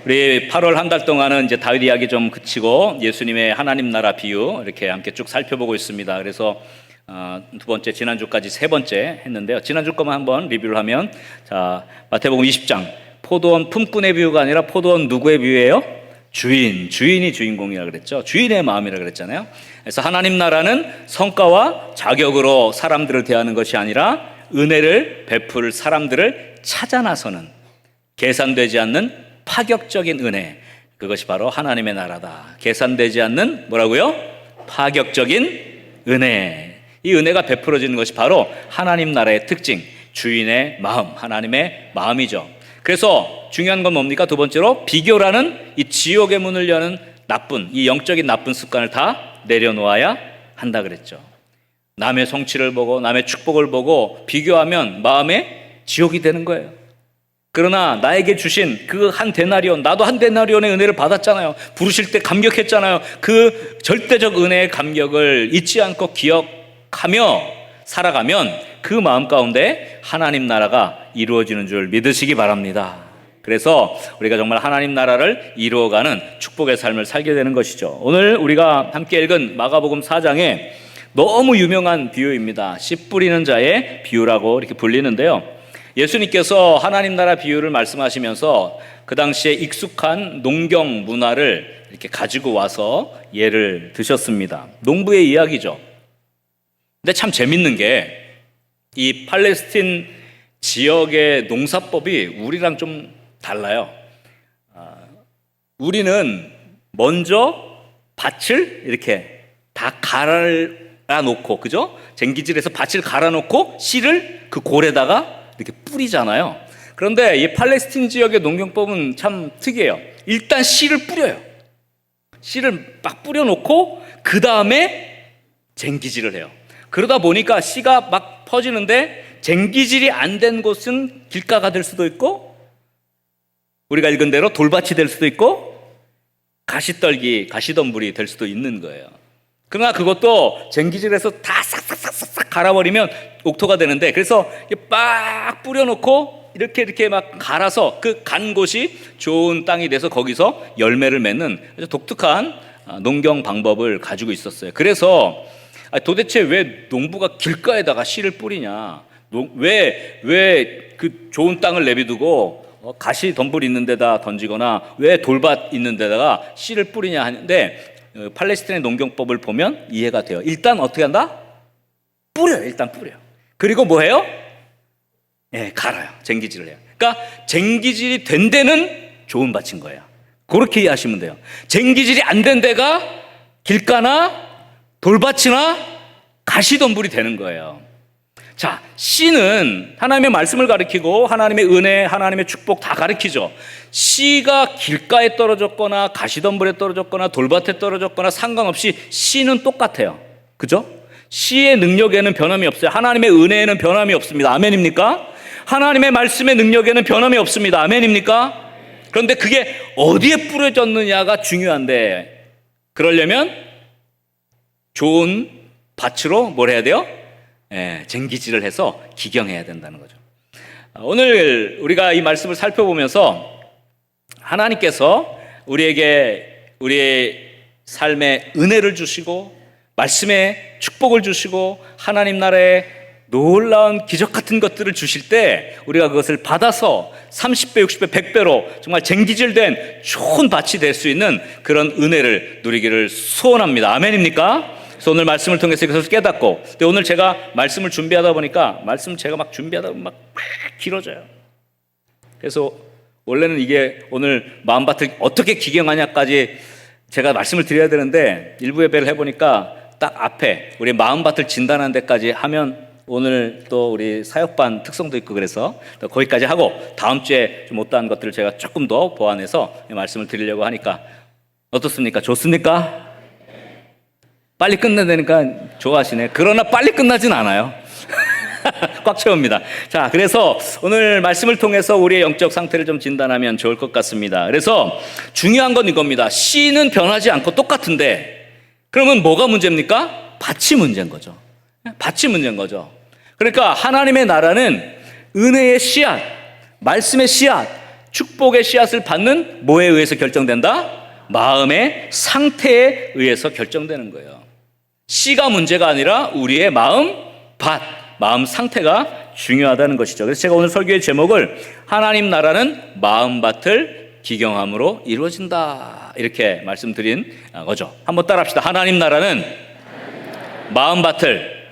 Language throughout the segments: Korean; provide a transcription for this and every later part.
우리 8월 한 달 동안은 이제 다윗 이야기 좀 그치고 예수님의 하나님 나라 비유 이렇게 함께 쭉 살펴보고 있습니다. 그래서 두 번째, 지난주까지 세 번째 했는데요. 지난주 것만 한번 리뷰를 하면, 자, 마태복음 20장 포도원 품꾼의 비유가 아니라 포도원 누구의 비유예요? 주인이 주인공이라 그랬죠. 주인의 마음이라 그랬잖아요. 그래서 하나님 나라는 성과와 자격으로 사람들을 대하는 것이 아니라 은혜를 베풀 사람들을 찾아 나서는, 계산되지 않는 파격적인 은혜, 그것이 바로 하나님의 나라다. 계산되지 않는 뭐라고요? 파격적인 은혜. 이 은혜가 베풀어지는 것이 바로 하나님 나라의 특징, 주인의 마음, 하나님의 마음이죠. 그래서 중요한 건 뭡니까? 두 번째로 비교라는 이 지옥의 문을 여는 나쁜, 이 영적인 나쁜 습관을 다 내려놓아야 한다 그랬죠. 남의 성취를 보고 남의 축복을 보고 비교하면 마음에 지옥이 되는 거예요. 그러나 나에게 주신 그 한 데나리온, 나도 한 데나리온의 은혜를 받았잖아요. 부르실 때 감격했잖아요. 그 절대적 은혜의 감격을 잊지 않고 기억하며 살아가면 그 마음 가운데 하나님 나라가 이루어지는 줄 믿으시기 바랍니다. 그래서 우리가 정말 하나님 나라를 이루어가는 축복의 삶을 살게 되는 것이죠. 오늘 우리가 함께 읽은 마가복음 4장에 너무 유명한 비유입니다. 씨 뿌리는 자의 비유라고 이렇게 불리는데요. 예수님께서 하나님 나라 비유를 말씀하시면서 그 당시에 익숙한 농경 문화를 이렇게 가지고 와서 예를 드셨습니다. 농부의 이야기죠. 근데 참 재밌는 게 이 팔레스틴 지역의 농사법이 우리랑 좀 달라요. 우리는 먼저 밭을 이렇게 다 갈아놓고, 그죠? 쟁기질해서 밭을 갈아놓고 씨를 그 골에다가 이렇게 뿌리잖아요. 그런데 이 팔레스틴 지역의 농경법은 참 특이해요. 일단 씨를 뿌려요. 씨를 막 뿌려놓고 그 다음에 쟁기질을 해요. 그러다 보니까 씨가 막 퍼지는데 쟁기질이 안 된 곳은 길가가 될 수도 있고, 우리가 읽은 대로 돌밭이 될 수도 있고, 가시떨기, 가시덤불이 될 수도 있는 거예요. 그러나 그것도 쟁기질해서 다 싹싹싹싹 갈아버리면 옥토가 되는데, 그래서 빡 뿌려놓고 이렇게 막 갈아서 그 간 곳이 좋은 땅이 돼서 거기서 열매를 맺는 아주 독특한 농경 방법을 가지고 있었어요. 그래서 도대체 왜 농부가 길가에다가 씨를 뿌리냐, 왜 그 좋은 땅을 내비두고 가시 덤불 있는 데다 던지거나 왜 돌밭 있는 데다가 씨를 뿌리냐 하는데, 팔레스틴의 농경법을 보면 이해가 돼요. 일단 어떻게 한다? 뿌려요. 일단 뿌려요. 그리고 뭐 해요? 갈아요. 쟁기질을 해요. 그러니까 쟁기질이 된 데는 좋은 밭인 거예요. 그렇게 이해하시면 돼요. 쟁기질이 안 된 데가 길가나 돌밭이나 가시덤불이 되는 거예요. 자, 씨는 하나님의 말씀을 가리키고 하나님의 은혜, 하나님의 축복 다 가리키죠. 씨가 길가에 떨어졌거나 가시덤불에 떨어졌거나 돌밭에 떨어졌거나 상관없이 씨는 똑같아요. 그죠? 씨의 능력에는 변함이 없어요. 하나님의 은혜에는 변함이 없습니다. 아멘입니까? 하나님의 말씀의 능력에는 변함이 없습니다. 아멘입니까? 그런데 그게 어디에 뿌려졌느냐가 중요한데, 그러려면 좋은 밭으로 뭘 해야 돼요? 쟁기질을 해서 기경해야 된다는 거죠. 오늘 우리가 이 말씀을 살펴보면서 하나님께서 우리에게 우리의 삶에 은혜를 주시고 말씀에 축복을 주시고 하나님 나라의 놀라운 기적 같은 것들을 주실 때 우리가 그것을 받아서 30배, 60배, 100배로 정말 쟁기질된 좋은 밭이 될 수 있는 그런 은혜를 누리기를 소원합니다. 아멘입니까? 그래서 오늘 말씀을 통해서 이것을 깨닫고, 근데 오늘 제가 말씀을 준비하다 보니까 말씀 제가 막 준비하다 보면 막 길어져요. 그래서 원래는 이게 오늘 마음밭을 어떻게 기경하냐까지 제가 말씀을 드려야 되는데, 일부 예배를 해보니까 딱 앞에 우리 마음밭을 진단하는 데까지 하면 오늘 또 우리 사역반 특성도 있고 그래서 또 거기까지 하고 다음 주에 좀 못다한 것들을 제가 조금 더 보완해서 말씀을 드리려고 하니까 어떻습니까? 좋습니까? 빨리 끝내야 되니까 좋아하시네. 그러나 빨리 끝나진 않아요. 꽉 채웁니다. 자, 그래서 오늘 말씀을 통해서 우리의 영적 상태를 좀 진단하면 좋을 것 같습니다. 그래서 중요한 건 이겁니다. 씨는 변하지 않고 똑같은데, 그러면 뭐가 문제입니까? 밭이 문제인 거죠. 밭이 문제인 거죠. 그러니까 하나님의 나라는 은혜의 씨앗, 말씀의 씨앗, 축복의 씨앗을 받는 뭐에 의해서 결정된다? 마음의 상태에 의해서 결정되는 거예요. 씨가 문제가 아니라 우리의 마음 상태가 중요하다는 것이죠. 그래서 제가 오늘 설교의 제목을 하나님 나라는 마음밭을 기경함으로 이루어진다 이렇게 말씀드린 거죠. 한번 따라합시다. 하나님 나라는 마음밭을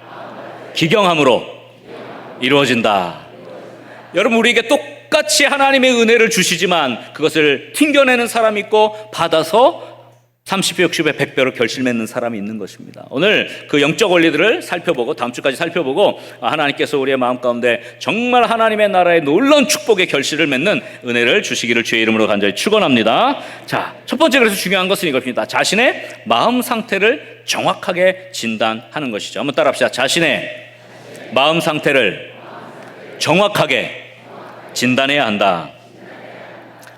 기경함으로 이루어진다. 여러분, 우리에게 똑같이 하나님의 은혜를 주시지만 그것을 튕겨내는 사람이 있고 받아서 30배, 60배, 100배로 결실맺는 사람이 있는 것입니다. 오늘 그 영적 원리들을 살펴보고 다음 주까지 살펴보고 하나님께서 우리의 마음 가운데 정말 하나님의 나라의 놀라운 축복의 결실을 맺는 은혜를 주시기를 주의 이름으로 간절히 축원합니다. 자, 첫 번째 그래서 중요한 것은 이것입니다. 자신의 마음 상태를 정확하게 진단하는 것이죠. 한번 따라합시다. 자신의 마음 상태를 정확하게 진단해야 한다.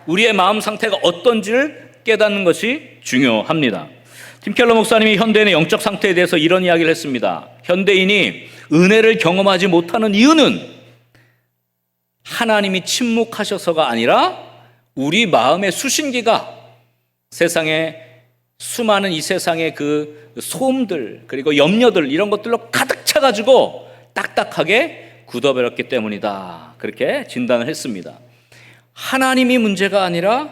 우리의 마음 상태가 어떤지를 깨닫는 것이 중요합니다. 팀 켈러 목사님이 현대인의 영적 상태에 대해서 이런 이야기를 했습니다. 현대인이 은혜를 경험하지 못하는 이유는 하나님이 침묵하셔서가 아니라 우리 마음의 수신기가 세상에 수많은 이 세상의 그 소음들 그리고 염려들 이런 것들로 가득 차가지고 딱딱하게 굳어버렸기 때문이다. 그렇게 진단을 했습니다. 하나님이 문제가 아니라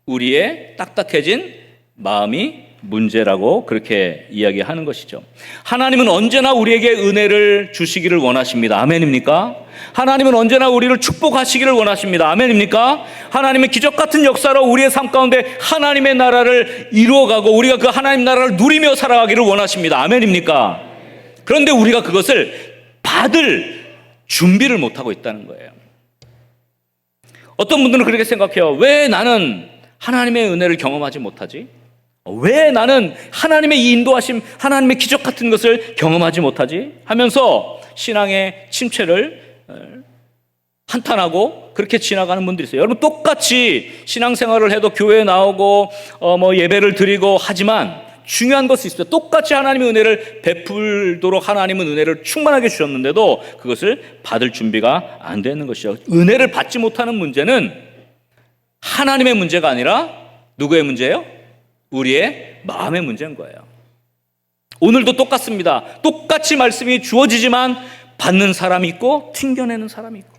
우리의 딱딱해진 마음이 문제라고 그렇게 이야기하는 것이죠. 하나님은 언제나 우리에게 은혜를 주시기를 원하십니다. 아멘입니까? 하나님은 언제나 우리를 축복하시기를 원하십니다. 아멘입니까? 하나님의 기적 같은 역사로 우리의 삶 가운데 하나님의 나라를 이루어가고 우리가 그 하나님 나라를 누리며 살아가기를 원하십니다. 아멘입니까? 그런데 우리가 그것을 받을 준비를 못하고 있다는 거예요. 어떤 분들은 그렇게 생각해요. 왜 나는 하나님의 은혜를 경험하지 못하지? 왜 나는 하나님의 이 인도하심, 하나님의 기적 같은 것을 경험하지 못하지? 하면서 신앙의 침체를 한탄하고 그렇게 지나가는 분들이 있어요. 여러분, 똑같이 신앙생활을 해도 교회에 나오고 예배를 드리고 하지만 중요한 것이 있어요. 똑같이 하나님의 은혜를 베풀도록 하나님은 은혜를 충만하게 주셨는데도 그것을 받을 준비가 안 되는 것이죠. 은혜를 받지 못하는 문제는 하나님의 문제가 아니라 누구의 문제예요? 우리의 마음의 문제인 거예요. 오늘도 똑같습니다. 똑같이 말씀이 주어지지만 받는 사람이 있고 튕겨내는 사람이 있고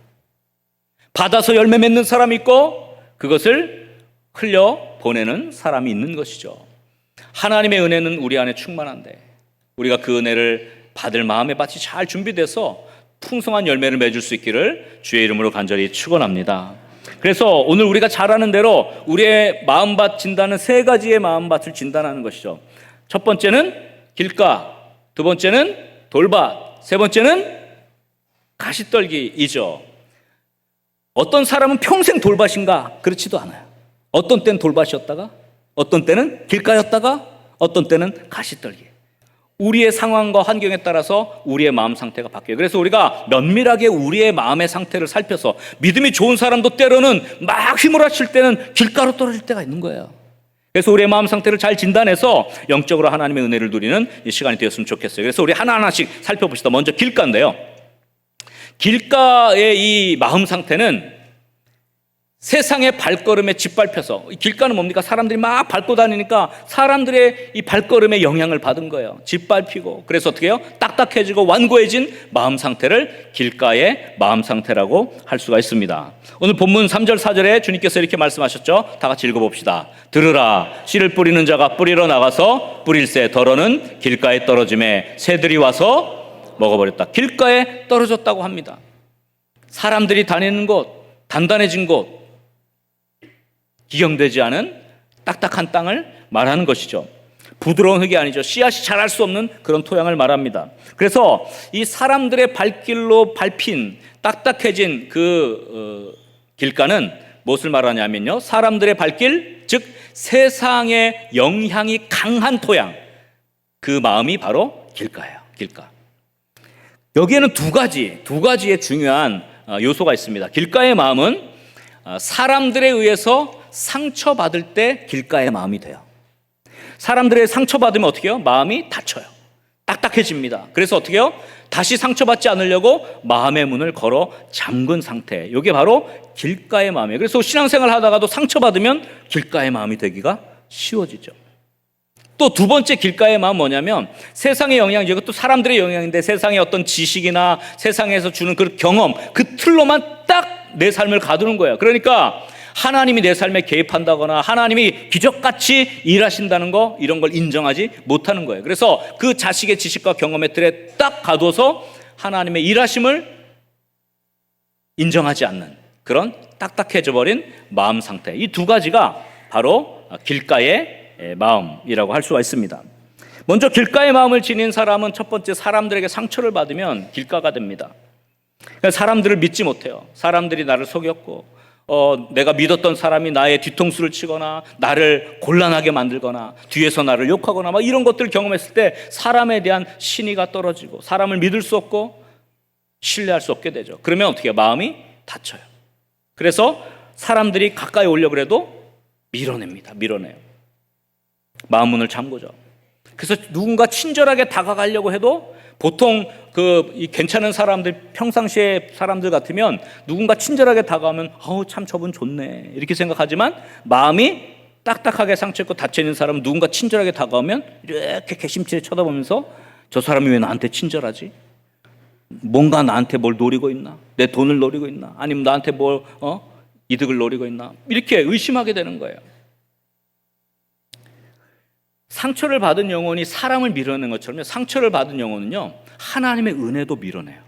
받아서 열매 맺는 사람이 있고 그것을 흘려보내는 사람이 있는 것이죠. 하나님의 은혜는 우리 안에 충만한데 우리가 그 은혜를 받을 마음의 밭이 잘 준비돼서 풍성한 열매를 맺을 수 있기를 주의 이름으로 간절히 축원합니다. 그래서 오늘 우리가 잘 아는 대로 우리의 마음밭 진단은 세 가지의 마음밭을 진단하는 것이죠. 첫 번째는 길가, 두 번째는 돌밭, 세 번째는 가시떨기이죠. 어떤 사람은 평생 돌밭인가? 그렇지도 않아요. 어떤 때는 돌밭이었다가 어떤 때는 길가였다가 어떤 때는 가시떨기. 우리의 상황과 환경에 따라서 우리의 마음 상태가 바뀌어요. 그래서 우리가 면밀하게 우리의 마음의 상태를 살펴서 믿음이 좋은 사람도 때로는 막 휘몰아칠 때는 길가로 떨어질 때가 있는 거예요. 그래서 우리의 마음 상태를 잘 진단해서 영적으로 하나님의 은혜를 누리는 이 시간이 되었으면 좋겠어요. 그래서 우리 하나하나씩 살펴봅시다. 먼저 길가인데요. 길가의 이 마음 상태는 세상의 발걸음에 짓밟혀서, 길가는 뭡니까? 사람들이 막 밟고 다니니까 사람들의 이 발걸음에 영향을 받은 거예요. 짓밟히고. 그래서 어떻게 해요? 딱딱해지고 완고해진 마음 상태를 길가의 마음 상태라고 할 수가 있습니다. 오늘 본문 3절 4절에 주님께서 이렇게 말씀하셨죠. 다 같이 읽어봅시다. 들으라, 씨를 뿌리는 자가 뿌리러 나가서 뿌릴새 더러는 길가에 떨어짐에 새들이 와서 먹어버렸다. 길가에 떨어졌다고 합니다. 사람들이 다니는 곳, 단단해진 곳, 기경되지 않은 딱딱한 땅을 말하는 것이죠. 부드러운 흙이 아니죠. 씨앗이 자랄 수 없는 그런 토양을 말합니다. 그래서 이 사람들의 발길로 밟힌 딱딱해진 그 길가는 무엇을 말하냐면요, 사람들의 발길, 즉 세상의 영향이 강한 토양, 그 마음이 바로 길가예요. 길가. 여기에는 두 가지의 중요한 요소가 있습니다. 길가의 마음은 사람들에 의해서 상처받을 때 길가의 마음이 돼요. 사람들의 상처받으면 어떻게 해요? 마음이 다쳐요. 딱딱해집니다. 그래서 어떻게 해요? 다시 상처받지 않으려고 마음의 문을 걸어 잠근 상태. 이게 바로 길가의 마음이에요. 그래서 신앙생활 하다가도 상처받으면 길가의 마음이 되기가 쉬워지죠. 또 두 번째 길가의 마음 뭐냐면 세상의 영향, 이것도 사람들의 영향인데 세상의 어떤 지식이나 세상에서 주는 그 경험, 그 틀로만 딱 내 삶을 가두는 거예요. 그러니까 하나님이 내 삶에 개입한다거나 하나님이 기적같이 일하신다는 거, 이런 걸 인정하지 못하는 거예요. 그래서 그 자식의 지식과 경험의 틀에 딱 가둬서 하나님의 일하심을 인정하지 않는 그런 딱딱해져 버린 마음 상태. 이 두 가지가 바로 길가의 마음이라고 할 수가 있습니다. 먼저 길가의 마음을 지닌 사람은 첫 번째, 사람들에게 상처를 받으면 길가가 됩니다. 사람들을 믿지 못해요. 사람들이 나를 속였고 내가 믿었던 사람이 나의 뒤통수를 치거나 나를 곤란하게 만들거나 뒤에서 나를 욕하거나 막 이런 것들을 경험했을 때 사람에 대한 신의가 떨어지고 사람을 믿을 수 없고 신뢰할 수 없게 되죠. 그러면 어떻게 해요? 마음이 다쳐요. 그래서 사람들이 가까이 오려고 해도 밀어냅니다. 밀어내요. 마음 문을 잠그죠. 그래서 누군가 친절하게 다가가려고 해도 보통 이 괜찮은 사람들, 평상시에 사람들 같으면 누군가 친절하게 다가오면 참 저분 좋네 이렇게 생각하지만 마음이 딱딱하게 상처있고 닫혀있는 사람은 누군가 친절하게 다가오면 이렇게 개심치게 쳐다보면서 저 사람이 왜 나한테 친절하지? 뭔가 나한테 뭘 노리고 있나? 내 돈을 노리고 있나? 아니면 나한테 뭘 이득을 노리고 있나? 이렇게 의심하게 되는 거예요. 상처를 받은 영혼이 사람을 밀어내는 것처럼 상처를 받은 영혼은요, 하나님의 은혜도 밀어내요.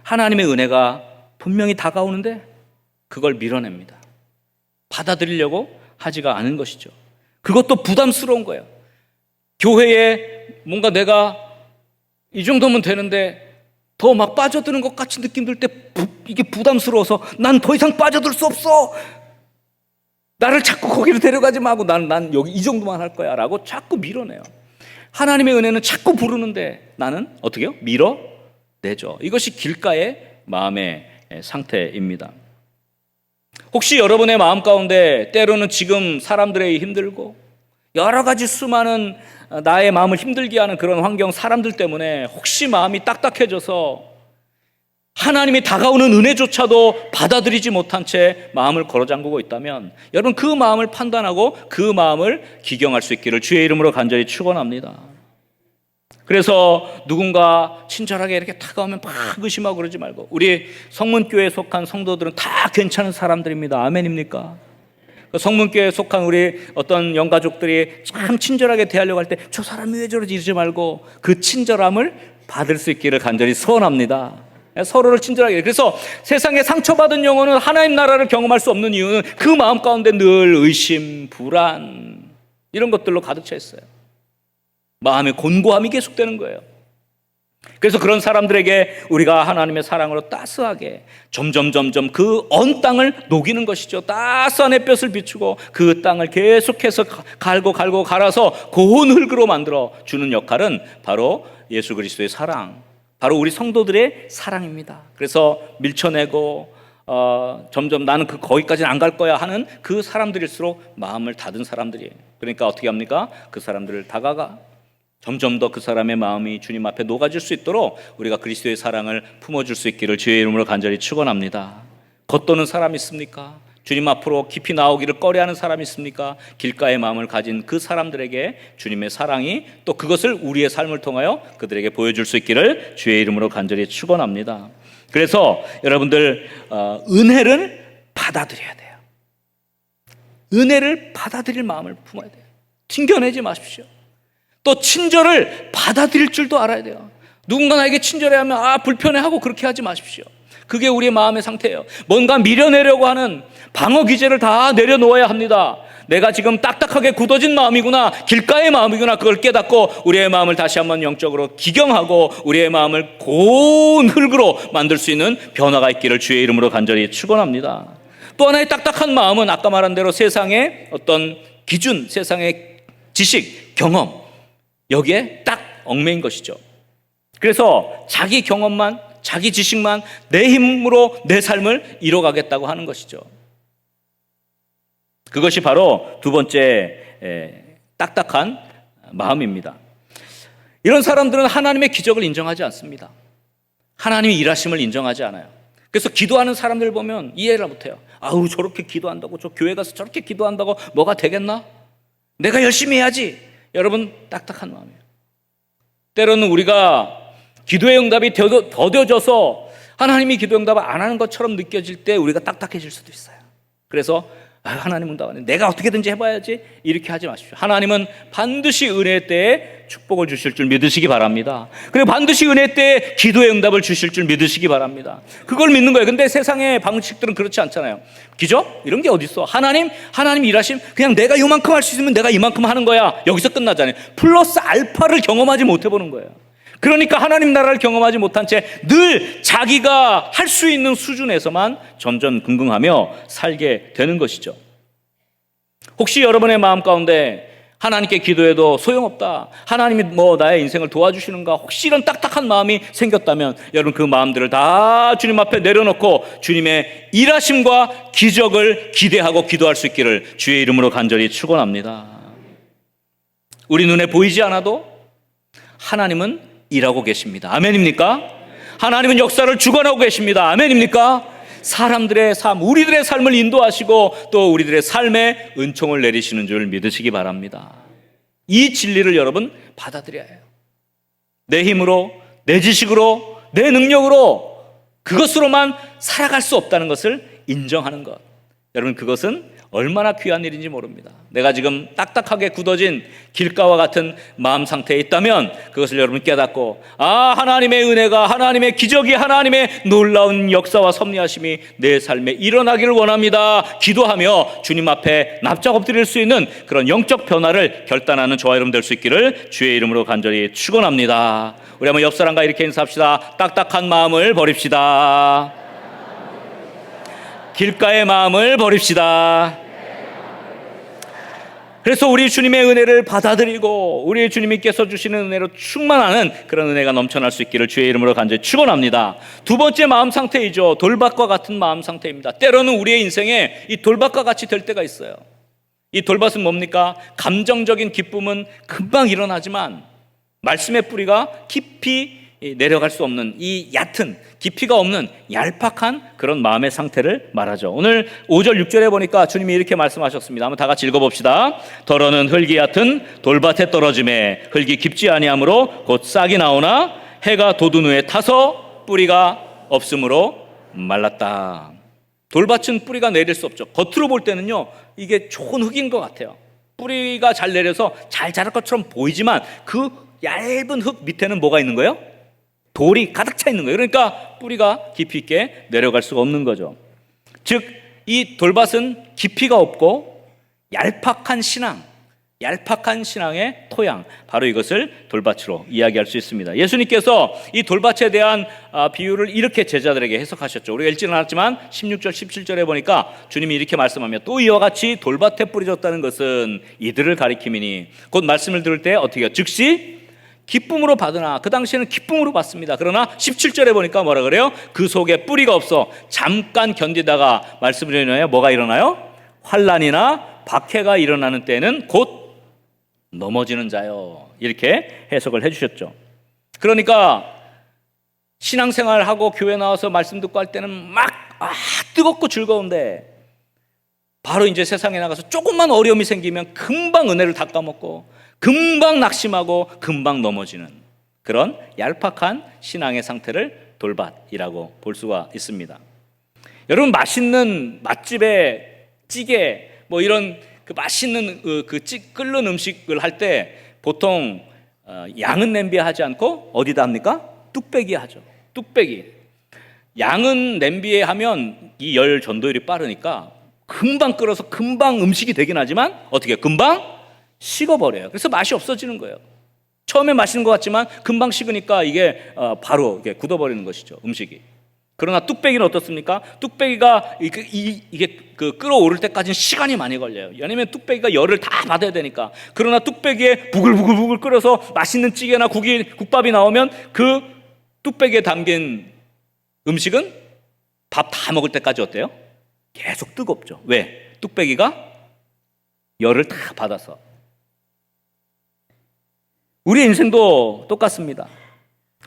하나님의 은혜가 분명히 다가오는데 그걸 밀어냅니다. 받아들이려고 하지가 않은 것이죠. 그것도 부담스러운 거예요. 교회에 뭔가 내가 이 정도면 되는데 더 막 빠져드는 것 같이 느낌 들 때 이게 부담스러워서 난 더 이상 빠져들 수 없어. 나를 자꾸 거기로 데려가지 말고 난 여기 이 정도만 할 거야 라고 자꾸 밀어내요. 하나님의 은혜는 자꾸 부르는데 나는 어떻게 해요? 밀어내죠. 이것이 길가의 마음의 상태입니다. 혹시 여러분의 마음 가운데 때로는 지금 사람들의 힘들고 여러 가지 수많은 나의 마음을 힘들게 하는 그런 환경, 사람들 때문에 혹시 마음이 딱딱해져서 하나님이 다가오는 은혜조차도 받아들이지 못한 채 마음을 걸어 잠그고 있다면 여러분 그 마음을 판단하고 그 마음을 기경할 수 있기를 주의 이름으로 간절히 축원합니다. 그래서 누군가 친절하게 이렇게 다가오면 막 의심하고 그러지 말고, 우리 성문교회에 속한 성도들은 다 괜찮은 사람들입니다. 아멘입니까? 성문교회에 속한 우리 어떤 영가족들이 참 친절하게 대하려고 할 때 저 사람이 왜 저러지 이러지 말고 그 친절함을 받을 수 있기를 간절히 소원합니다. 서로를 친절하게. 그래서 세상에 상처받은 영혼은 하나님 나라를 경험할 수 없는 이유는 그 마음 가운데 늘 의심, 불안 이런 것들로 가득 차 있어요. 마음의 곤고함이 계속되는 거예요. 그래서 그런 사람들에게 우리가 하나님의 사랑으로 따스하게 점점 그 언 땅을 녹이는 것이죠. 따스한 햇볕을 비추고 그 땅을 계속해서 갈고 갈아서 고운 흙으로 만들어 주는 역할은 바로 예수 그리스도의 사랑, 바로 우리 성도들의 사랑입니다. 그래서 밀쳐내고 점점 나는 거기까지는 안 갈 거야 하는 그 사람들일수록 마음을 닫은 사람들이에요. 그러니까 어떻게 합니까? 그 사람들을 다가가 점점 더 그 사람의 마음이 주님 앞에 녹아질 수 있도록 우리가 그리스도의 사랑을 품어줄 수 있기를 주의 이름으로 간절히 축원합니다. 겉도는 사람 있습니까? 주님 앞으로 깊이 나오기를 꺼려하는 사람 있습니까? 길가의 마음을 가진 그 사람들에게 주님의 사랑이 또 그것을 우리의 삶을 통하여 그들에게 보여줄 수 있기를 주의 이름으로 간절히 축원합니다. 그래서 여러분들 은혜를 받아들여야 돼요. 은혜를 받아들일 마음을 품어야 돼요. 튕겨내지 마십시오. 또 친절을 받아들일 줄도 알아야 돼요. 누군가 나에게 친절해하면 불편해하고 그렇게 하지 마십시오. 그게 우리의 마음의 상태예요. 뭔가 밀어내려고 하는 방어 기제를 다 내려놓아야 합니다. 내가 지금 딱딱하게 굳어진 마음이구나, 길가의 마음이구나, 그걸 깨닫고 우리의 마음을 다시 한번 영적으로 기경하고 우리의 마음을 고운 흙으로 만들 수 있는 변화가 있기를 주의 이름으로 간절히 축원합니다. 또 하나의 딱딱한 마음은 아까 말한 대로 세상의 어떤 기준, 세상의 지식, 경험, 여기에 딱 얽매인 것이죠. 그래서 자기 경험만, 자기 지식만, 내 힘으로 내 삶을 이뤄가겠다고 하는 것이죠. 그것이 바로 두 번째 딱딱한 마음입니다. 이런 사람들은 하나님의 기적을 인정하지 않습니다. 하나님의 일하심을 인정하지 않아요. 그래서 기도하는 사람들 보면 이해를 못해요. 아우, 저렇게 기도한다고, 저 교회 가서 저렇게 기도한다고 뭐가 되겠나? 내가 열심히 해야지. 여러분, 딱딱한 마음이에요. 때로는 우리가 기도의 응답이 더뎌져서 하나님이 기도 응답을 안 하는 것처럼 느껴질 때 우리가 딱딱해질 수도 있어요. 그래서 하나님 응답 안 해. 내가 어떻게든지 해봐야지. 이렇게 하지 마십시오. 하나님은 반드시 은혜 때에 축복을 주실 줄 믿으시기 바랍니다. 그리고 반드시 은혜 때에 기도의 응답을 주실 줄 믿으시기 바랍니다. 그걸 믿는 거예요. 근데 세상의 방식들은 그렇지 않잖아요. 기적? 이런 게 어디 있어? 하나님 일하심? 그냥 내가 이만큼 할 수 있으면 내가 이만큼 하는 거야. 여기서 끝나잖아요. 플러스 알파를 경험하지 못해보는 거예요. 그러니까 하나님 나라를 경험하지 못한 채 늘 자기가 할 수 있는 수준에서만 전전긍긍하며 살게 되는 것이죠. 혹시 여러분의 마음 가운데 하나님께 기도해도 소용없다, 하나님이 나의 인생을 도와주시는가, 혹시 이런 딱딱한 마음이 생겼다면 여러분 그 마음들을 다 주님 앞에 내려놓고 주님의 일하심과 기적을 기대하고 기도할 수 있기를 주의 이름으로 간절히 축원합니다. 우리 눈에 보이지 않아도 하나님은 일하고 계십니다. 아멘입니까? 하나님은 역사를 주관하고 계십니다. 아멘입니까? 사람들의 삶, 우리들의 삶을 인도하시고 또 우리들의 삶에 은총을 내리시는 줄 믿으시기 바랍니다. 이 진리를 여러분 받아들여야 해요. 내 힘으로, 내 지식으로, 내 능력으로 그것으로만 살아갈 수 없다는 것을 인정하는 것. 여러분, 그것은 얼마나 귀한 일인지 모릅니다. 내가 지금 딱딱하게 굳어진 길가와 같은 마음 상태에 있다면 그것을 여러분 깨닫고, 하나님의 은혜가, 하나님의 기적이, 하나님의 놀라운 역사와 섭리하심이 내 삶에 일어나기를 원합니다. 기도하며 주님 앞에 납작 엎드릴 수 있는 그런 영적 변화를 결단하는 저와 여러분 될 수 있기를 주의 이름으로 간절히 축원합니다. 우리 한번 옆 사람과 이렇게 인사합시다. 딱딱한 마음을 버립시다. 길가의 마음을 버립시다. 그래서 우리 주님의 은혜를 받아들이고 우리 주님께서 주시는 은혜로 충만하는 그런 은혜가 넘쳐날 수 있기를 주의 이름으로 간절히 축원합니다. 두 번째 마음 상태이죠. 돌밭과 같은 마음 상태입니다. 때로는 우리의 인생에 이 돌밭과 같이 될 때가 있어요. 이 돌밭은 뭡니까? 감정적인 기쁨은 금방 일어나지만 말씀의 뿌리가 깊이 내려갈 수 없는 이 얕은, 깊이가 없는 얄팍한 그런 마음의 상태를 말하죠. 오늘 5절 6절에 보니까 주님이 이렇게 말씀하셨습니다. 한번 다 같이 읽어봅시다. 더러는 흙이 얕은 돌밭에 떨어짐에 흙이 깊지 아니하므로 곧 싹이 나오나 해가 돋은 후에 타서 뿌리가 없으므로 말랐다. 돌밭은 뿌리가 내릴 수 없죠. 겉으로 볼 때는요, 이게 좋은 흙인 것 같아요. 뿌리가 잘 내려서 잘 자랄 것처럼 보이지만 그 얇은 흙 밑에는 뭐가 있는 거예요? 돌이 가득 차 있는 거예요. 그러니까 뿌리가 깊이 있게 내려갈 수가 없는 거죠. 즉, 이 돌밭은 깊이가 없고 얄팍한 신앙의 토양, 바로 이것을 돌밭으로 이야기할 수 있습니다. 예수님께서 이 돌밭에 대한 비유를 이렇게 제자들에게 해석하셨죠. 우리가 읽지는 않았지만 16절 17절에 보니까 주님이 이렇게 말씀하며 또 이와 같이 돌밭에 뿌려졌다는 것은 이들을 가리킴이니 곧 말씀을 들을 때 어떻게 해요? 즉시 기쁨으로 받으나, 그 당시에는 기쁨으로 받습니다. 그러나 17절에 보니까 뭐라 그래요? 그 속에 뿌리가 없어 잠깐 견디다가 말씀을 드리나요? 뭐가 일어나요? 환난이나 박해가 일어나는 때는 곧 넘어지는 자요. 이렇게 해석을 해주셨죠. 그러니까 신앙생활하고 교회 나와서 말씀 듣고 할 때는 막 뜨겁고 즐거운데 바로 이제 세상에 나가서 조금만 어려움이 생기면 금방 은혜를 다 까먹고 금방 낙심하고 금방 넘어지는 그런 얄팍한 신앙의 상태를 돌밭이라고 볼 수가 있습니다. 여러분, 맛있는 맛집의 찌개 이런 그 맛있는 끓는 음식을 할 때 보통 양은 냄비에 하지 않고 어디다 합니까? 뚝배기에 하죠. 뚝배기. 양은 냄비에 하면 이 열 전도율이 빠르니까 금방 끓어서 금방 음식이 되긴 하지만 어떻게 금방 식어버려요. 그래서 맛이 없어지는 거예요. 처음에 맛있는 것 같지만 금방 식으니까 이게 바로 이게 굳어버리는 것이죠, 음식이. 그러나 뚝배기는 어떻습니까? 뚝배기가 이게 끓어오를 때까지는 시간이 많이 걸려요. 왜냐하면 뚝배기가 열을 다 받아야 되니까. 그러나 뚝배기에 부글부글 끓여서 맛있는 찌개나 국밥이 나오면 그 뚝배기에 담긴 음식은 밥 다 먹을 때까지 어때요? 계속 뜨겁죠. 왜? 뚝배기가 열을 다 받아서. 우리 인생도 똑같습니다.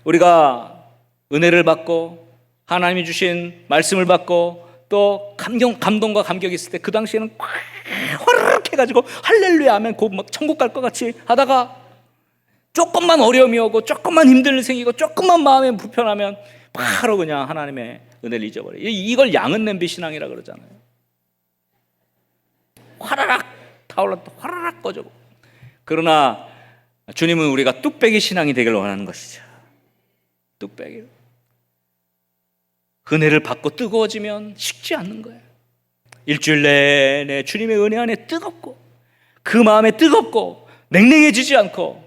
우리가 은혜를 받고 하나님이 주신 말씀을 받고 또 감동과 감격이 있을 때 그 당시에는 화르륵 해가지고 할렐루야 하면 곧 막 천국 갈 것 같이 하다가 조금만 어려움이 오고 조금만 힘든 일 생기고 조금만 마음에 불편하면 바로 그냥 하나님의 은혜를 잊어버려요. 이걸 양은 냄비 신앙이라 그러잖아요. 화라락 타올랐다 화라락 꺼져고. 그러나 주님은 우리가 뚝배기 신앙이 되길 원하는 것이죠. 뚝배기. 은혜를 받고 뜨거워지면 식지 않는 거예요. 일주일 내내 주님의 은혜 안에 뜨겁고 그 마음에 뜨겁고 냉랭해지지 않고.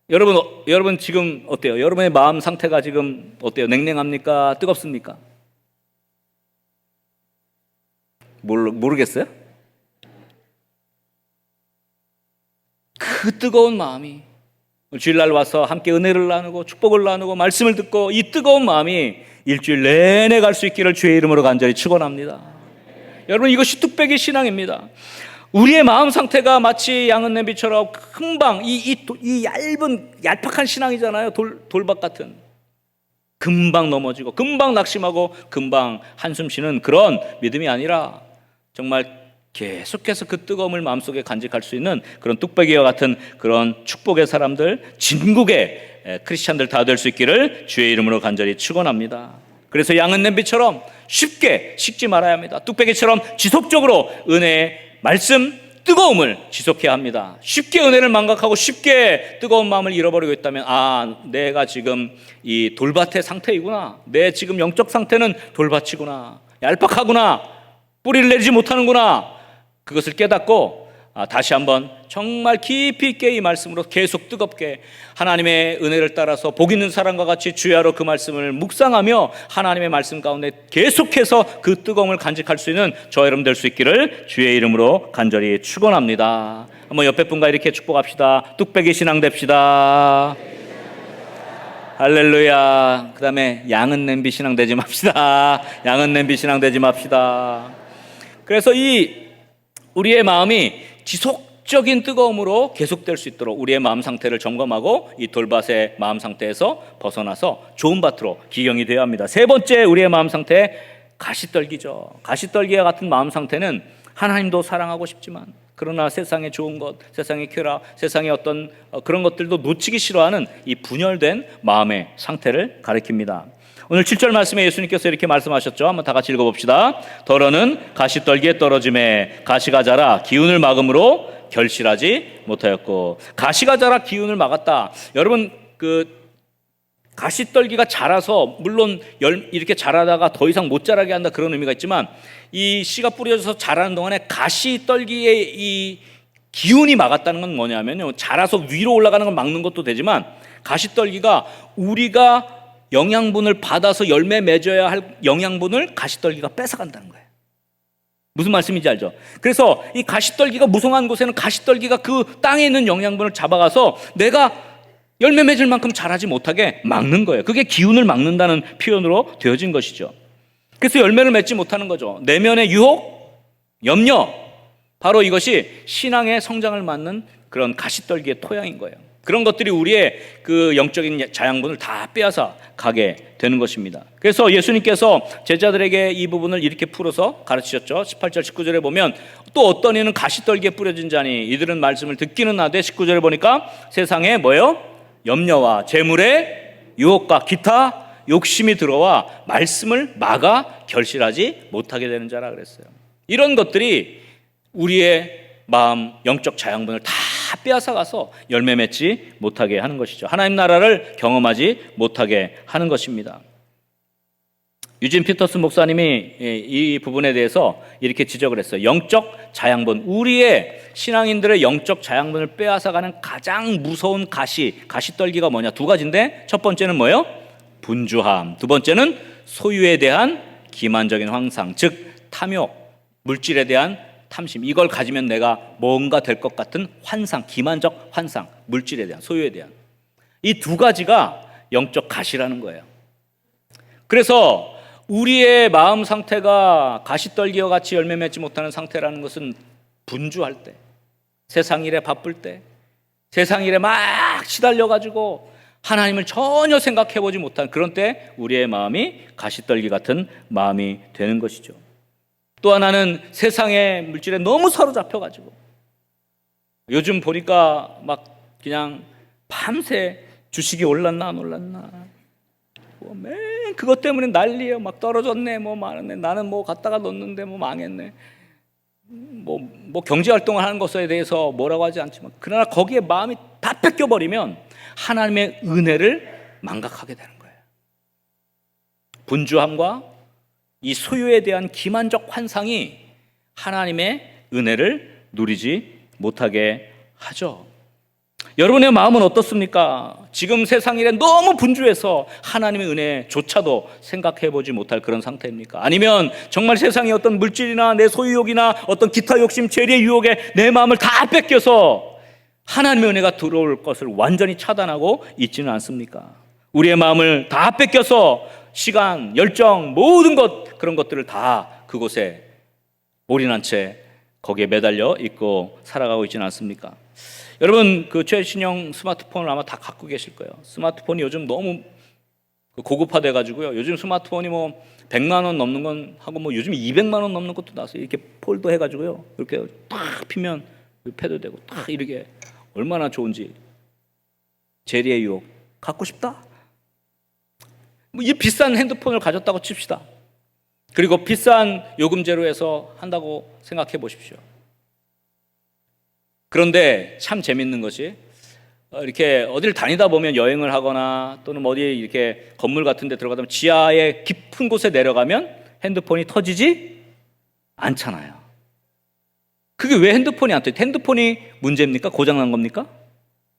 여러분 지금 어때요? 여러분의 마음 상태가 지금 어때요? 냉랭합니까? 뜨겁습니까? 모르겠어요? 그 뜨거운 마음이 주일날 와서 함께 은혜를 나누고 축복을 나누고 말씀을 듣고 이 뜨거운 마음이 일주일 내내 갈 수 있기를 주의 이름으로 간절히 축원합니다. 여러분 이것이 뚝배기 신앙입니다. 우리의 마음 상태가 마치 양은 냄비처럼 금방 이 얇은 얄팍한 신앙이잖아요. 돌박 같은 금방 넘어지고 금방 낙심하고 금방 한숨 쉬는 그런 믿음이 아니라 정말 계속해서 그 뜨거움을 마음속에 간직할 수 있는 그런 뚝배기와 같은 그런 축복의 사람들, 진국의 크리스찬들 다 될 수 있기를 주의 이름으로 간절히 축원합니다. 그래서 양은 냄비처럼 쉽게 식지 말아야 합니다. 뚝배기처럼 지속적으로 은혜의 말씀, 뜨거움을 지속해야 합니다. 쉽게 은혜를 망각하고 쉽게 뜨거운 마음을 잃어버리고 있다면 내가 지금 이 돌밭의 상태이구나. 내 지금 영적 상태는 돌밭이구나. 얄팍하구나. 뿌리를 내리지 못하는구나. 그것을 깨닫고 다시 한번 정말 깊이 있게 이 말씀으로 계속 뜨겁게 하나님의 은혜를 따라서 복 있는 사람과 같이 주야로 그 말씀을 묵상하며 하나님의 말씀 가운데 계속해서 그 뜨거움을 간직할 수 있는 저 여러분 될 수 있기를 주의 이름으로 간절히 축원합니다. 한번 옆에 분과 이렇게 축복합시다. 뚝배기 신앙 됩시다. 할렐루야. 그 다음에 양은 냄비 신앙 되지 맙시다. 양은 냄비 신앙 되지 맙시다. 그래서 우리의 마음이 지속적인 뜨거움으로 계속될 수 있도록 우리의 마음 상태를 점검하고 이 돌밭의 마음 상태에서 벗어나서 좋은 밭으로 기경이 되어야 합니다. 세 번째 우리의 마음 상태, 가시떨기죠. 가시떨기와 같은 마음 상태는 하나님도 사랑하고 싶지만 그러나 세상의 좋은 것, 세상의 쾌락, 세상의 어떤 그런 것들도 놓치기 싫어하는 이 분열된 마음의 상태를 가리킵니다. 오늘 7절 말씀에 예수님께서 이렇게 말씀하셨죠. 한번 다 같이 읽어봅시다. 더러는 가시떨기에 떨어짐에 가시가 자라 기운을 막음으로 결실하지 못하였고. 가시가 자라 기운을 막았다. 여러분 가시떨기가 자라서 물론 이렇게 자라다가 더 이상 못 자라게 한다 그런 의미가 있지만 이 씨가 뿌려져서 자라는 동안에 가시떨기의 이 기운이 막았다는 건 뭐냐면요. 자라서 위로 올라가는 걸 막는 것도 되지만 가시떨기가 우리가 영양분을 받아서 열매 맺어야 할 영양분을 가시떨기가 뺏어간다는 거예요. 무슨 말씀인지 알죠? 그래서 이 가시떨기가 무성한 곳에는 가시떨기가 그 땅에 있는 영양분을 잡아가서 내가 열매 맺을 만큼 자라지 못하게 막는 거예요. 그게 기운을 막는다는 표현으로 되어진 것이죠. 그래서 열매를 맺지 못하는 거죠. 내면의 유혹, 염려, 바로 이것이 신앙의 성장을 막는 그런 가시떨기의 토양인 거예요. 그런 것들이 우리의 그 영적인 자양분을 다 빼앗아 가게 되는 것입니다. 그래서 예수님께서 제자들에게 이 부분을 이렇게 풀어서 가르치셨죠. 18절 19절에 보면 또 어떤 이는 가시떨기에 뿌려진 자니 이들은 말씀을 듣기는 하되 19절에 보니까 세상에 뭐예요? 염려와 재물의 유혹과 기타 욕심이 들어와 말씀을 막아 결실하지 못하게 되는 자라 그랬어요. 이런 것들이 우리의 마음 영적 자양분을 다 빼앗아 가서 열매 맺지 못하게 하는 것이죠. 하나님 나라를 경험하지 못하게 하는 것입니다. 유진 피터슨 목사님이 이 부분에 대해서 이렇게 지적을 했어요. 영적 자양분, 우리의 신앙인들의 영적 자양분을 빼앗아가는 가장 무서운 가시떨기가 뭐냐? 두 가지인데 첫 번째는 뭐예요? 분주함. 두 번째는 소유에 대한 기만적인 환상, 즉 탐욕, 물질에 대한 탐심. 이걸 가지면 내가 뭔가 될 것 같은 환상, 기만적 환상, 물질에 대한, 소유에 대한. 이 두 가지가 영적 가시라는 거예요. 그래서 우리의 마음 상태가 가시떨기와 같이 열매 맺지 못하는 상태라는 것은 분주할 때, 세상 일에 바쁠 때, 세상 일에 막 시달려가지고 하나님을 전혀 생각해보지 못한 그런 때 우리의 마음이 가시떨기 같은 마음이 되는 것이죠. 또 하나는 세상의 물질에 너무 사로잡혀가지고 요즘 보니까 막 그냥 밤새 주식이 올랐나 안 올랐나 맨 그것 때문에 난리예요. 막 떨어졌네 뭐 많았네 나는 뭐 갖다가 넣었는데 뭐 망했네 뭐 경제 활동을 하는 것에 대해서 뭐라고 하지 않지만 그러나 거기에 마음이 다 뺏겨버리면 하나님의 은혜를 망각하게 되는 거예요. 분주함과 이 소유에 대한 기만적 환상이 하나님의 은혜를 누리지 못하게 하죠. 여러분의 마음은 어떻습니까? 지금 세상 일에 너무 분주해서 하나님의 은혜조차도 생각해 보지 못할 그런 상태입니까? 아니면 정말 세상의 어떤 물질이나 내 소유욕이나 어떤 기타 욕심, 재리의 유혹에 내 마음을 다 뺏겨서 하나님의 은혜가 들어올 것을 완전히 차단하고 있지는 않습니까? 우리의 마음을 다 뺏겨서 시간, 열정, 모든 것 그런 것들을 다 그곳에 올인한 채 거기에 매달려 있고 살아가고 있지는 않습니까? 여러분 그 최신형 스마트폰을 아마 다 갖고 계실 거예요. 스마트폰이 요즘 너무 고급화돼 가지고요. 요즘 스마트폰이 뭐 100만 원 넘는 건 하고 뭐 요즘 200만 원 넘는 것도 나왔어요. 이렇게 폴더 해 가지고요. 이렇게 딱 피면 패도 되고 딱 이렇게 얼마나 좋은지. 재리의 유혹 갖고 싶다? 뭐 이 비싼 핸드폰을 가졌다고 칩시다. 그리고 비싼 요금제로 해서 한다고 생각해 보십시오. 그런데 참 재밌는 것이 이렇게 어디를 다니다 보면 여행을 하거나 또는 어디 이렇게 건물 같은 데 들어가다 보면 지하의 깊은 곳에 내려가면 핸드폰이 터지지 않잖아요. 그게 왜 핸드폰이 안 터져? 핸드폰이 문제입니까? 고장난 겁니까?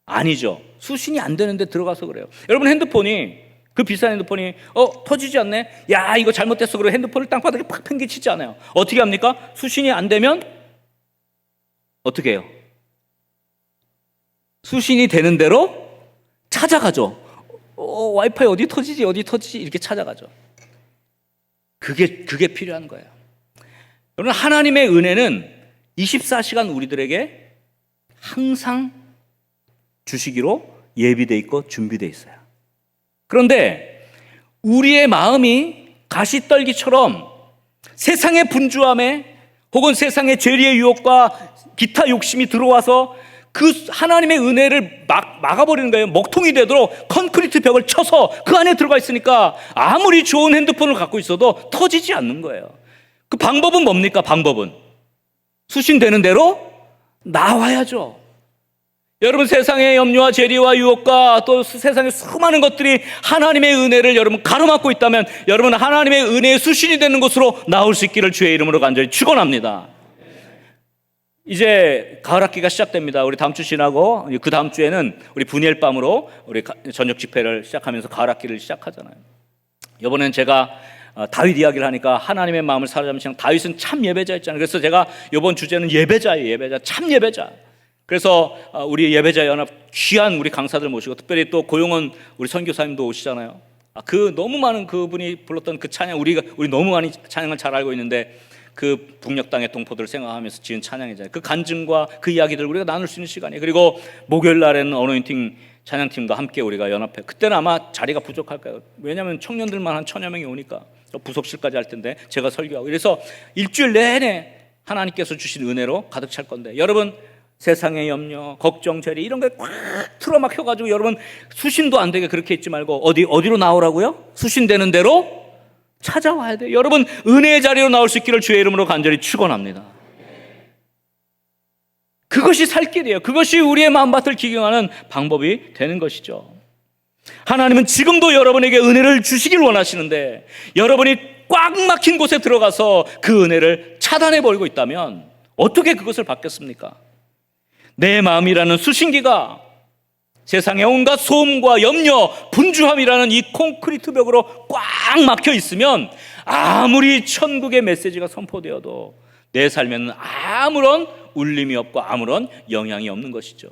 아니죠. 수신이 안 되는데 들어가서 그래요. 여러분 핸드폰이 그 비싼 핸드폰이 터지지 않네? 야 이거 잘못됐어. 그리고 핸드폰을 땅바닥에 팍 팽개치지 않아요. 어떻게 합니까? 수신이 안 되면 어떻게 해요? 수신이 되는 대로 찾아가죠. 와이파이 어디 터지지 이렇게 찾아가죠. 그게 필요한 거예요. 여러분 하나님의 은혜는 24시간 우리들에게 항상 주시기로 예비되어 있고 준비되어 있어요. 그런데 우리의 마음이 가시떨기처럼 세상의 분주함에 혹은 세상의 죄리의 유혹과 기타 욕심이 들어와서 그 하나님의 은혜를 막아버리는 거예요. 먹통이 되도록 콘크리트 벽을 쳐서 그 안에 들어가 있으니까 아무리 좋은 핸드폰을 갖고 있어도 터지지 않는 거예요. 그 방법은 뭡니까? 방법은 수신되는 대로 나와야죠. 여러분 세상의 염려와 재리와 유혹과 또 세상의 수많은 것들이 하나님의 은혜를 여러분 가로막고 있다면 여러분 하나님의 은혜의 수신이 되는 곳으로 나올 수 있기를 주의 이름으로 간절히 축원합니다. 이제 가을 학기가 시작됩니다. 우리 다음 주 지나고 그 다음 주에는 우리 분일밤으로 우리 저녁 집회를 시작하면서 가을 학기를 시작하잖아요. 이번엔 제가 다윗 이야기를 하니까 하나님의 마음을 사로잡는 다윗은 참 예배자였잖아요. 그래서 제가 이번 주제는 예배자예요. 예배자, 참 예배자. 그래서 우리 예배자 연합 귀한 우리 강사들 모시고 특별히 또 고용원 우리 선교사님도 오시잖아요. 그 너무 많은 그분이 불렀던 그 찬양 우리 너무 많이 찬양을 잘 알고 있는데 그 북녘 땅의 동포들을 생각하면서 지은 찬양이잖아요. 그 간증과 그 이야기들을 우리가 나눌 수 있는 시간이에요. 그리고 목요일 날에는 어노인팅 찬양팀과 함께 우리가 연합해. 그때는 아마 자리가 부족할 거예요. 왜냐하면 청년들만 한 1000여 명이 오니까 부속실까지 할 텐데 제가 설교하고 그래서 일주일 내내 하나님께서 주신 은혜로 가득 찰 건데 여러분 세상의 염려, 걱정, 죄리 이런 게 꽉 틀어막혀가지고 여러분 수신도 안 되게 그렇게 있지 말고 어디로 나오라고요? 수신되는 대로 찾아와야 돼요. 여러분 은혜의 자리로 나올 수 있기를 주의 이름으로 간절히 축원합니다. 그것이 살 길이에요. 그것이 우리의 마음밭을 기경하는 방법이 되는 것이죠. 하나님은 지금도 여러분에게 은혜를 주시길 원하시는데 여러분이 꽉 막힌 곳에 들어가서 그 은혜를 차단해 버리고 있다면 어떻게 그것을 받겠습니까? 내 마음이라는 수신기가 세상의 온갖 소음과 염려, 분주함이라는 이 콘크리트 벽으로 꽉 막혀 있으면 아무리 천국의 메시지가 선포되어도 내 삶에는 아무런 울림이 없고 아무런 영향이 없는 것이죠.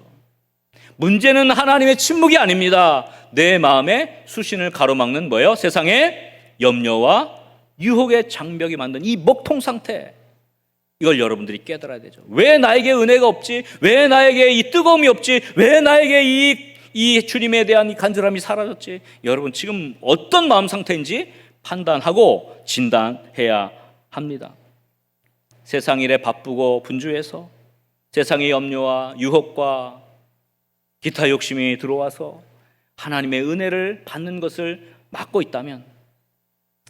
문제는 하나님의 침묵이 아닙니다. 내 마음의 수신을 가로막는 뭐예요? 세상의 염려와 유혹의 장벽이 만든 이 먹통 상태. 이걸 여러분들이 깨달아야 되죠. 왜 나에게 은혜가 없지? 왜 나에게 이 뜨거움이 없지? 왜 나에게 이 주님에 대한 이 간절함이 사라졌지? 여러분 지금 어떤 마음 상태인지 판단하고 진단해야 합니다. 세상 일에 바쁘고 분주해서 세상의 염려와 유혹과 기타 욕심이 들어와서 하나님의 은혜를 받는 것을 막고 있다면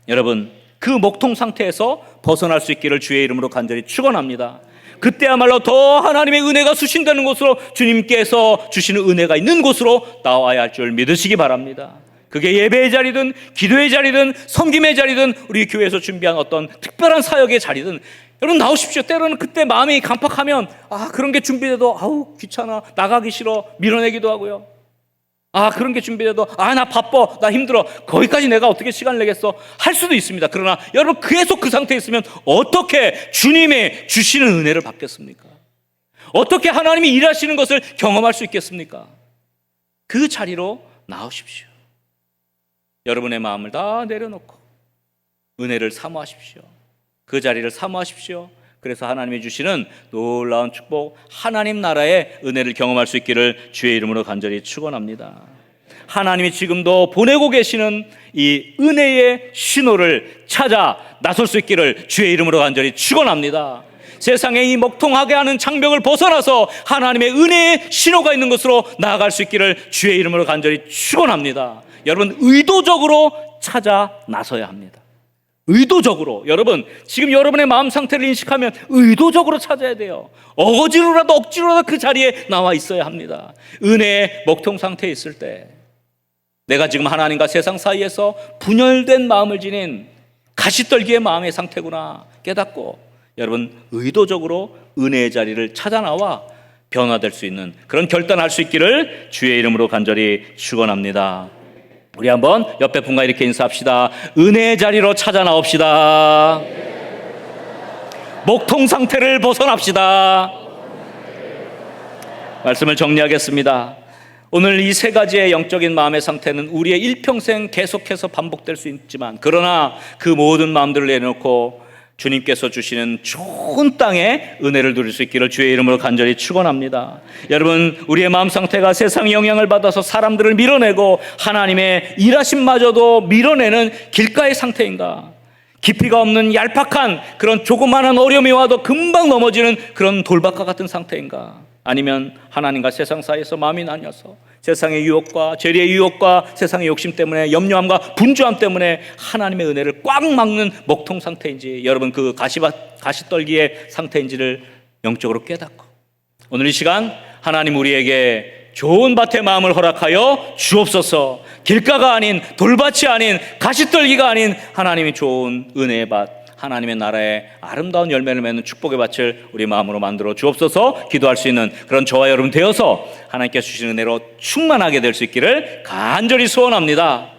여러분 그 목통 상태에서 벗어날 수 있기를 주의 이름으로 간절히 축원합니다. 그때야말로 더 하나님의 은혜가 수신되는 곳으로 주님께서 주시는 은혜가 있는 곳으로 나와야 할 줄 믿으시기 바랍니다. 그게 예배의 자리든 기도의 자리든 섬김의 자리든 우리 교회에서 준비한 어떤 특별한 사역의 자리든 여러분 나오십시오. 때로는 그때 마음이 강팍하면 그런 게 준비돼도 귀찮아 나가기 싫어 밀어내기도 하고요. 그런 게 준비돼도 나 바빠 나 힘들어 거기까지 내가 어떻게 시간을 내겠어 할 수도 있습니다. 그러나 여러분 계속 그 상태에 있으면 어떻게 주님의 주시는 은혜를 받겠습니까? 어떻게 하나님이 일하시는 것을 경험할 수 있겠습니까? 그 자리로 나오십시오. 여러분의 마음을 다 내려놓고 은혜를 사모하십시오. 그 자리를 사모하십시오. 그래서 하나님이 주시는 놀라운 축복, 하나님 나라의 은혜를 경험할 수 있기를 주의 이름으로 간절히 축원합니다. 하나님이 지금도 보내고 계시는 이 은혜의 신호를 찾아 나설 수 있기를 주의 이름으로 간절히 축원합니다. 세상에 이 먹통하게 하는 장벽을 벗어나서 하나님의 은혜의 신호가 있는 곳으로 나아갈 수 있기를 주의 이름으로 간절히 축원합니다. 여러분 의도적으로 찾아 나서야 합니다. 의도적으로 여러분 지금 여러분의 마음 상태를 인식하면 의도적으로 찾아야 돼요. 어거지로라도 억지로라도 그 자리에 나와 있어야 합니다. 은혜의 먹통 상태에 있을 때 내가 지금 하나님과 세상 사이에서 분열된 마음을 지닌 가시떨기의 마음의 상태구나 깨닫고 여러분 의도적으로 은혜의 자리를 찾아 나와 변화될 수 있는 그런 결단할 수 있기를 주의 이름으로 간절히 축원합니다. 우리 한번 옆에 분과 이렇게 인사합시다. 은혜의 자리로 찾아 나옵시다. 목통 상태를 벗어납시다. 말씀을 정리하겠습니다. 오늘 이 세 가지의 영적인 마음의 상태는 우리의 일평생 계속해서 반복될 수 있지만 그러나 그 모든 마음들을 내놓고 주님께서 주시는 좋은 땅에 은혜를 누릴 수 있기를 주의 이름으로 간절히 축원합니다. 여러분 우리의 마음 상태가 세상의 영향을 받아서 사람들을 밀어내고 하나님의 일하심마저도 밀어내는 길가의 상태인가? 깊이가 없는 얄팍한 그런 조그마한 어려움이 와도 금방 넘어지는 그런 돌밭과 같은 상태인가? 아니면 하나님과 세상 사이에서 마음이 나뉘어서 세상의 유혹과 죄의 유혹과 세상의 욕심 때문에 염려함과 분주함 때문에 하나님의 은혜를 꽉 막는 먹통 상태인지 여러분 그 가시떨기의 상태인지를 영적으로 깨닫고 오늘 이 시간 하나님 우리에게 좋은 밭의 마음을 허락하여 주옵소서. 길가가 아닌 돌밭이 아닌 가시떨기가 아닌 하나님이 좋은 은혜의 밭 하나님의 나라의 아름다운 열매를 맺는 축복의 밭을 우리 마음으로 만들어 주옵소서. 기도할 수 있는 그런 저와 여러분 되어서 하나님께서 주시는 은혜로 충만하게 될 수 있기를 간절히 소원합니다.